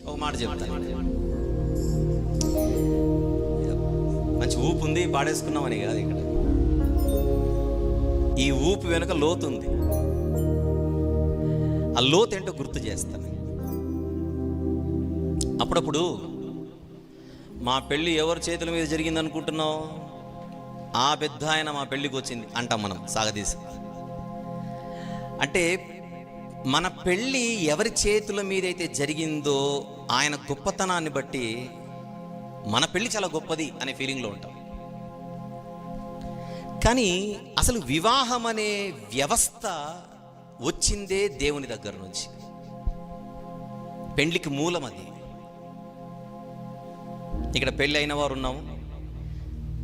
ఒక మాట చెప్తాను, మంచి ఊపు ఉంది పాడేసుకున్నామని కాదు, ఇక్కడ ఈ ఊపు వెనుక లోతు ఉంది. ఆ లోతు ఏంటో గుర్తు చేస్తాను. అప్పుడప్పుడు మా పెళ్ళి ఎవరి చేతుల మీద జరిగింది అనుకుంటున్నావు, ఆ పెద్ద ఆయన మా పెళ్ళికి వచ్చింది అంటాం మనం సాగదీసి. అంటే మన పెళ్ళి ఎవరి చేతుల మీద అయితే జరిగిందో ఆయన గొప్పతనాన్ని బట్టి మన పెళ్ళి చాలా గొప్పది అనే ఫీలింగ్లో ఉంటాం. కానీ అసలు వివాహం అనే వ్యవస్థ వచ్చిందే దేవుని దగ్గర నుంచి. పెళ్ళికి మూలం అది. ఇక్కడ పెళ్ళి అయిన వారు ఉన్నాము,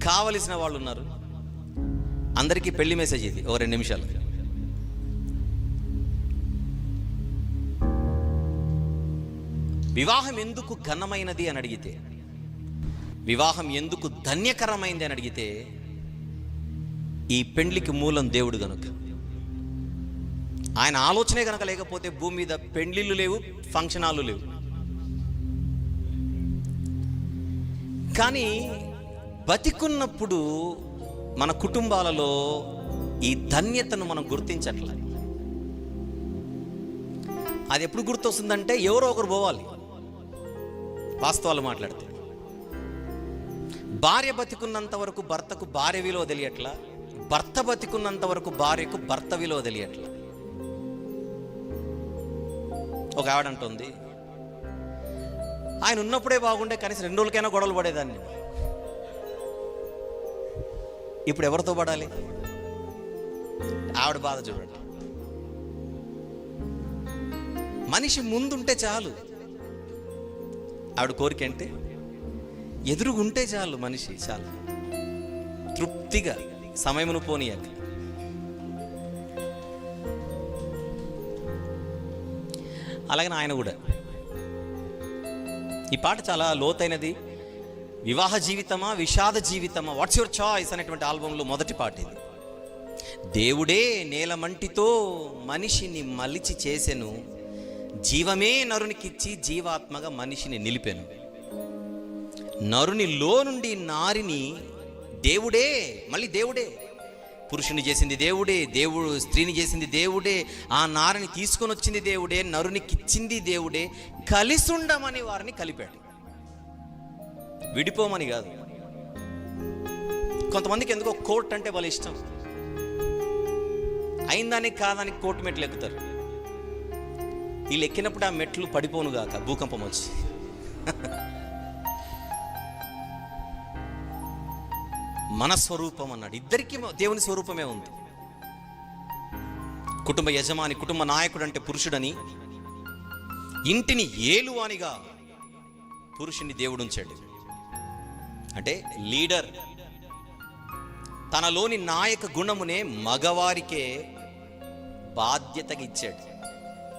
కావలసిన వాళ్ళు ఉన్నారు. అందరికీ పెళ్లి మెసేజ్ ఇది, ఓ 2 నిమిషాలు. వివాహం ఎందుకు ఘనమైనది అని అడిగితే, వివాహం ఎందుకు ధన్యకరమైంది అని అడిగితే, ఈ పెండ్లికి మూలం దేవుడు గనుక. ఆయన ఆలోచనే గనక లేకపోతే భూమి మీద పెండ్లిళ్ళు లేవు, ఫంక్షన్ హాళ్ళు లేవు. కానీ బతికున్నప్పుడు మన కుటుంబాలలో ఈ ధన్యతను మనం గుర్తించట్లే. అది ఎప్పుడు గుర్తొస్తుందంటే ఎవరో ఒకరు పోవాలి. వాస్తవాలు మాట్లాడితే భార్య బతికున్నంత వరకు భర్తకు భార్య విలువ తెలియట్లా, భర్త బతికున్నంత వరకు భార్యకు భర్త విలువ తెలియట్లా. ఒక ఆవిడ అంటుంది, ఆయన ఉన్నప్పుడే బాగుండే, కనీసం 2 రోజులకైనా గొడవలు పడేదాన్ని. ఇప్పుడు ఎవరితో పడాలి? ఆవిడ బాధ చూడండి. మనిషి ముందుంటే చాలు. ఆవిడ కోరిక అంటే ఎదురుగుంటే చాలు, మనిషి చాలు తృప్తిగా సమయమును పోనీయాక. అలాగే ఆయన కూడా. ఈ పాట చాలా లోతైనది. వివాహ జీవితమా విషాద జీవితమా, వాట్స్ యువర్ చాయిస్ అనేటువంటి ఆల్బంలో మొదటి పాట ఇది. దేవుడే నేలమంటితో మనిషిని మలిచి చేసెను, జీవమే నరునికిచ్చి జీవాత్మగా మనిషిని నిలిపెను. నరునిలో నుండి నారిని దేవుడే, మళ్ళీ దేవుడే, పురుషుని చేసింది దేవుడే, దేవుడు స్త్రీని చేసింది దేవుడే, ఆ నారిని తీసుకొని వచ్చింది దేవుడే, నరునికిచ్చింది దేవుడే, కలిసుండమని వారిని కలిపాడు, విడిపోమని కాదు. కొంతమందికి ఎందుకో కోర్టు అంటే వాళ్ళ ఇష్టం. అయిందానికి కాదానికి కోర్టు మెట్లు ఎక్కుతారు. వీళ్ళు ఎక్కినప్పుడు ఆ మెట్లు పడిపోనుగాక, భూకంపం వచ్చి. మన స్వరూపం అన్నాడు. ఇద్దరికీ దేవుని స్వరూపమే ఉంది. కుటుంబ యజమాని, కుటుంబ నాయకుడు అంటే పురుషుడని, ఇంటిని ఏలువానిగా పురుషుని దేవుడు ఉంచాడు. అంటే లీడర్. తనలోని నాయక గుణమునే మగవారికే బాధ్యతగా ఇచ్చాడు.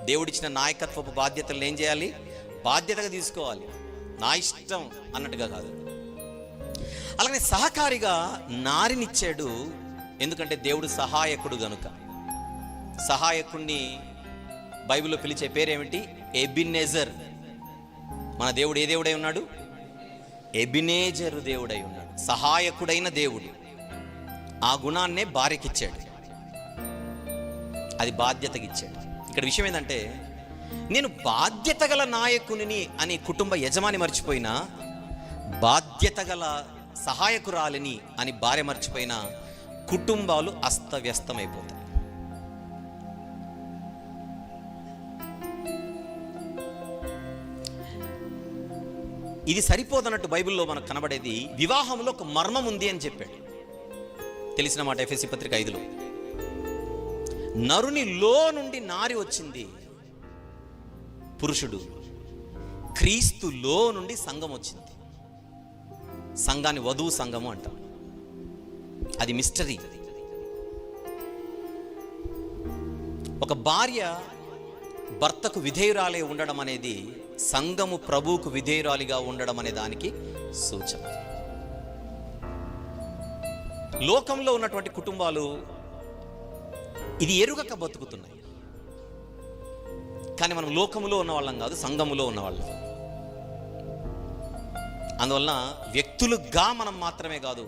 దేవుడిచ్చిన నాయకత్వపు బాధ్యతలు ఏం చేయాలి? బాధ్యతగా తీసుకోవాలి, నా ఇష్టం అన్నట్టుగా కాదు. అలాగే సహకారిగా నారినిచ్చాడు. ఎందుకంటే దేవుడు సహాయకుడు గనుక. సహాయకుడిని బైబిల్లో పిలిచే పేరేమిటి? ఎబినేజర్. మన దేవుడు ఏ దేవుడై ఉన్నాడు? ఎబినేజరు దేవుడై ఉన్నాడు, సహాయకుడైన దేవుడు. ఆ గుణాన్నే భార్యకిచ్చాడు, అది బాధ్యతగా ఇచ్చాడు. ఇక్కడ విషయం ఏంటంటే, నేను బాధ్యత గల నాయకుని అని కుటుంబ యజమాని మర్చిపోయినా, బాధ్యత గల సహాయకురాలిని అని భార్య మర్చిపోయినా కుటుంబాలు అస్తవ్యస్తమైపోతాయి. ఇది సరిపోదన్నట్టు బైబిల్లో మనకు కనబడేది, వివాహంలో ఒక మర్మం ఉంది అని చెప్పాడు. తెలిసిన మాట ఎఫెసీ పత్రిక 5లో, నరునిలో నుండి నారి వచ్చింది, పురుషుడు. క్రీస్తులో నుండి సంఘం వచ్చింది. సంఘాన్ని వధువు సంఘము అంటాం. అది మిస్టరీ. ఒక భార్య భర్తకు విధేయురాలే ఉండడం అనేది సంఘము ప్రభువుకు విధేయురాలిగా ఉండడం అనే దానికి సూచన. లోకంలో ఉన్నటువంటి కుటుంబాలు ఇది ఎరుగక బతుకుతున్నాయి. కానీ మనం లోకములో ఉన్న వాళ్ళం కాదు, సంఘములో ఉన్నవాళ్ళం. అందువలన వ్యక్తులుగా మనం మాత్రమే కాదు,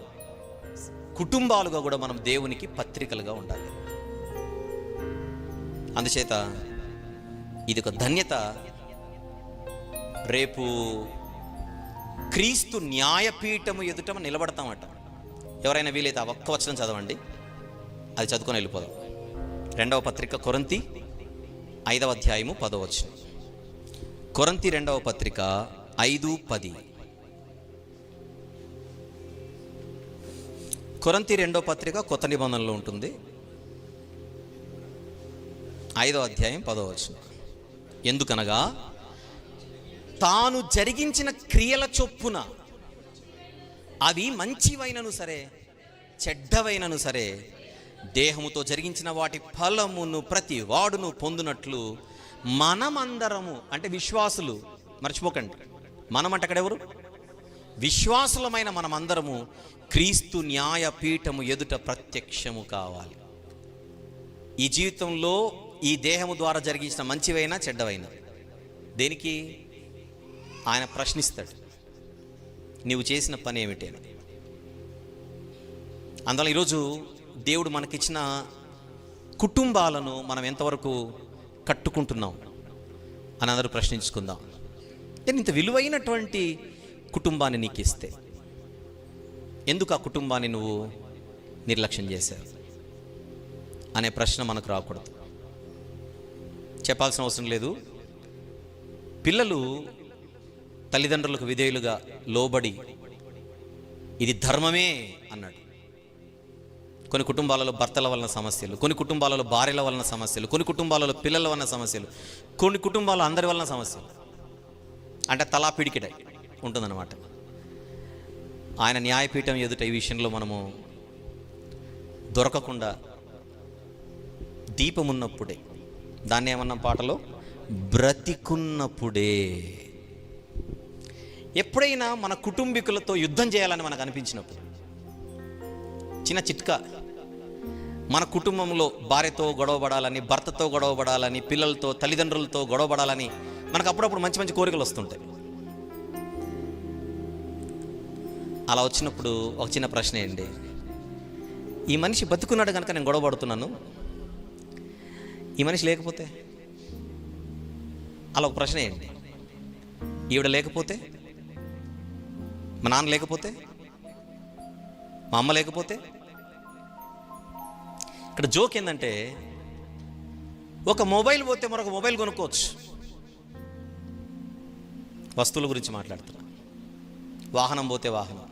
కుటుంబాలుగా కూడా మనం దేవునికి పత్రికలుగా ఉండాలి. అందుచేత ఇది ఒక ధన్యత. రేపు క్రీస్తు న్యాయపీఠము ఎదుట నిలబడతామట. ఎవరైనా వీలైతే ఆ ఒక్క వచనం చదవండి, అది చదువుకొని వెళ్ళిపోదాం. 2వ పత్రిక కొరింథీ 5వ అధ్యాయము 10వ వచనం. కొరింథీ 2వ పత్రిక 5:10. కొరింథీ 2వ పత్రిక కొత్త నిబంధనలో ఉంటుంది, 5వ అధ్యాయం 10వ వచనం. ఎందుకనగా తాను జరిగించిన క్రియల చొప్పున అవి మంచివైనను సరే చెడ్డవైనను సరే దేహముతో జరిగించిన వాటి ఫలమును ప్రతి వాడును పొందునట్లు మనమందరము, అంటే విశ్వాసులు, మర్చిపోకండి, మనమంటే అక్కడ ఎవరు? విశ్వాసులమైన మనమందరము క్రీస్తు న్యాయపీఠము ఎదుట ప్రత్యక్షము కావాలి. ఈ జీవితంలో ఈ దేహము ద్వారా జరిగించిన మంచివైనా చెడ్డవైనా దేనికి ఆయన ప్రశ్నిస్తాడు, నీవు చేసిన పని ఏమిటి అని. అందువల్ల ఈరోజు దేవుడు మనకిచ్చిన కుటుంబాలను మనం ఎంతవరకు కట్టుకుంటున్నాం అని అందరూ ప్రశ్నించుకుందాం. నేను ఇంత విలువైనటువంటి కుటుంబాన్ని నీకు ఇస్తే ఎందుకు ఆ కుటుంబాన్ని నువ్వు నిర్లక్ష్యం చేశావు అనే ప్రశ్న మనకు రాకూడదు. చెప్పాల్సిన అవసరం లేదు. పిల్లలు తల్లిదండ్రులకు విధేయులుగా లోబడి ఇది ధర్మమే అన్నాడు. కొన్ని కుటుంబాలలో భర్తల వలన సమస్యలు, కొన్ని కుటుంబాలలో భార్యల వలన సమస్యలు, కొన్ని కుటుంబాలలో పిల్లల వలన సమస్యలు, కొన్ని కుటుంబాలు అందరి వలన సమస్యలు. అంటే తలా పిడికిడ ఉంటుందన్నమాట. ఆయన న్యాయపీఠం ఎదుట ఈ విషయంలో మనము దొరకకుండా దీపం ఉన్నప్పుడే, దాన్ని ఏమన్నా పాటలో బ్రతికున్నప్పుడే, ఎప్పుడైనా మన కుటుంబీకులతో యుద్ధం చేయాలని మనకు అనిపించినప్పుడు, చిన్న చిట్కా, మన కుటుంబంలో భార్యతో గొడవపడాలని, భర్తతో గొడవపడాలని, పిల్లలతో తల్లిదండ్రులతో గొడవపడాలని మనకు అప్పుడప్పుడు మంచి మంచి కోరికలు వస్తుంటాయి. అలా వచ్చినప్పుడు ఒక చిన్న ప్రశ్న ఏంటి, ఈ మనిషి బతుకున్నాడు కనుక నేను గొడవపడుతున్నాను, ఈ మనిషి లేకపోతే? అలా ఒక ప్రశ్న ఏంటి, ఈవిడ లేకపోతే, మా నాన్న లేకపోతే, మా అమ్మ లేకపోతే? ఇక్కడ జోక్ ఏంటంటే, ఒక మొబైల్ పోతే మరొక మొబైల్ కొనుక్కోవచ్చు. వస్తువుల గురించి మాట్లాడుతున్నా. వాహనం పోతే వాహనం.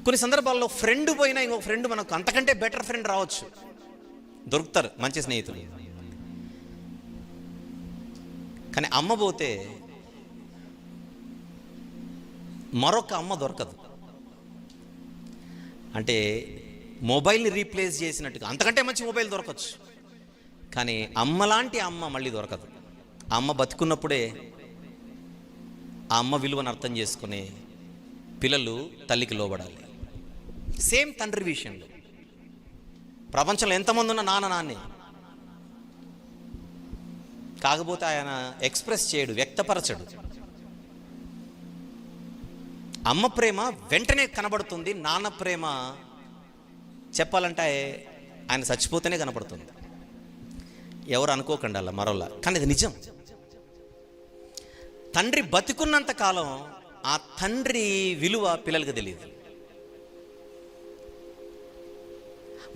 కొన్ని సందర్భాల్లో ఫ్రెండ్ పోయినా ఇంకొక ఫ్రెండ్ మనకు అంతకంటే బెటర్ ఫ్రెండ్ రావచ్చు, దొరుకుతారు మంచి స్నేహితులు. కానీ అమ్మ పోతే మరొక అమ్మ దొరకదు. అంటే మొబైల్ని రీప్లేస్ చేసినట్టుగా అంతకంటే మంచి మొబైల్ దొరకచ్చు, కానీ అమ్మలాంటి అమ్మ మళ్ళీ దొరకదు. ఆ అమ్మ బతుకున్నప్పుడే ఆ అమ్మ విలువను అర్థం చేసుకునే పిల్లలు తల్లికి లోబడాలి. సేమ్ తండ్రి విషయంలో ప్రపంచంలో ఎంతమంది ఉన్నా నాన్న నాన్నే, కాకపోతే ఆయన ఎక్స్ప్రెస్ చేయడు, వ్యక్తపరచడు. అమ్మ ప్రేమ వెంటనే కనబడుతుంది, నాన్న ప్రేమ చెప్పాలంటే ఆయన చచ్చిపోతేనే కనపడుతుంది. ఎవరు అనుకోకండి అలా మరోలా, కానీ ఇది నిజం. తండ్రి బతికున్నంత కాలం ఆ తండ్రి విలువ పిల్లలకి తెలియదు.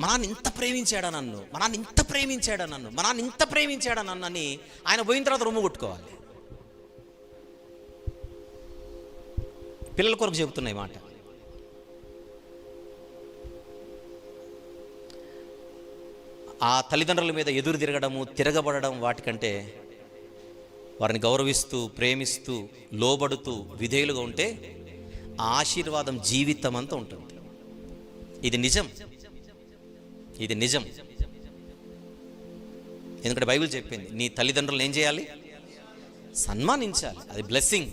మా నాన్న ఇంత ప్రేమించాడా నన్ను, మా నాన్న ఇంత ప్రేమించాడా నన్ను, మా నాన్న ఇంత ప్రేమించాడా నన్ను అని ఆయన పోయిన తర్వాత రొమ్ము కొట్టుకోవాలి. పిల్లల కొరకు చెబుతున్నాయి మాట. ఆ తల్లిదండ్రుల మీద ఎదురు తిరగడము, తిరగబడడం వాటికంటే వారిని గౌరవిస్తూ, ప్రేమిస్తూ, లోబడుతూ, విధేయులుగా ఉంటే ఆ ఆశీర్వాదం జీవితం అంతా ఉంటుంది. ఇది నిజం, ఇది నిజం. ఎందుకంటే బైబిల్ చెప్పింది, నీ తల్లిదండ్రులను ఏం చేయాలి? సన్మానించాలి. అది బ్లెస్సింగ్.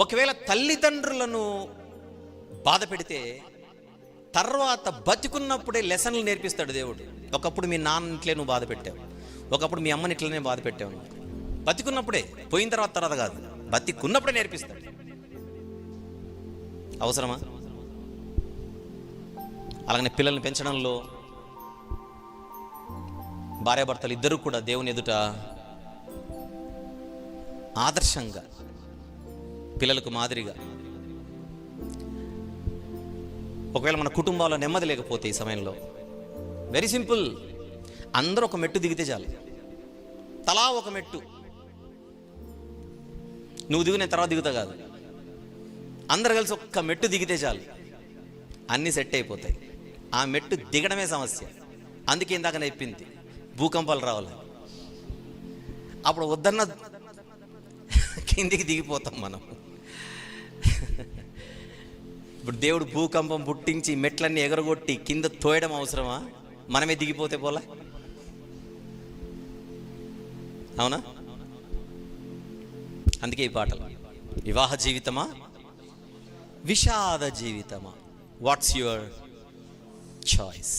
ఒకవేళ తల్లిదండ్రులను బాధ పెడితే తర్వాత బతికున్నప్పుడే లెసన్లు నేర్పిస్తాడు దేవుడు. ఒకప్పుడు మీ నాన్న ఇట్లే నువ్వు బాధ పెట్టావు, ఒకప్పుడు మీ అమ్మని ఇట్లనే బాధ పెట్టావు. బతికున్నప్పుడే, పోయిన తర్వాత కాదు, బతికున్నప్పుడే నేర్పిస్తాడు. అవసరమా? అలాగనే పిల్లల్ని పెంచడంలో భార్యాభర్తలు ఇద్దరు కూడా దేవుని ఎదుట ఆదర్శంగా, పిల్లలకు మాదిరిగా. ఒకవేళ మన కుటుంబాల్లో నెమ్మది లేకపోతే ఈ సమయంలో వెరీ సింపుల్, అందరూ ఒక మెట్టు దిగితే చాలు. తలా ఒక మెట్టు, నువ్వు దిగు, నేను తర్వాత దిగుతా కాదు, అందరు కలిసి ఒక్క మెట్టు దిగితే చాలు, అన్నీ సెట్ అయిపోతాయి. ఆ మెట్టు దిగడమే సమస్య. అందుకే ఇందాక నేర్పింది, భూకంపాలు రావాలి. అప్పుడు వద్దన్న కిందికి దిగిపోతాం మనం. ఇప్పుడు దేవుడు భూకంపం పుట్టించి మెట్లన్నీ ఎగరగొట్టి కింద తోయడం అవసరమా? మనమే దిగిపోతే పోలా? అవునా? అందుకే ఈ పాటలు, వివాహ జీవితమా విషాద జీవితమా, వాట్స్ యువర్ చాయిస్?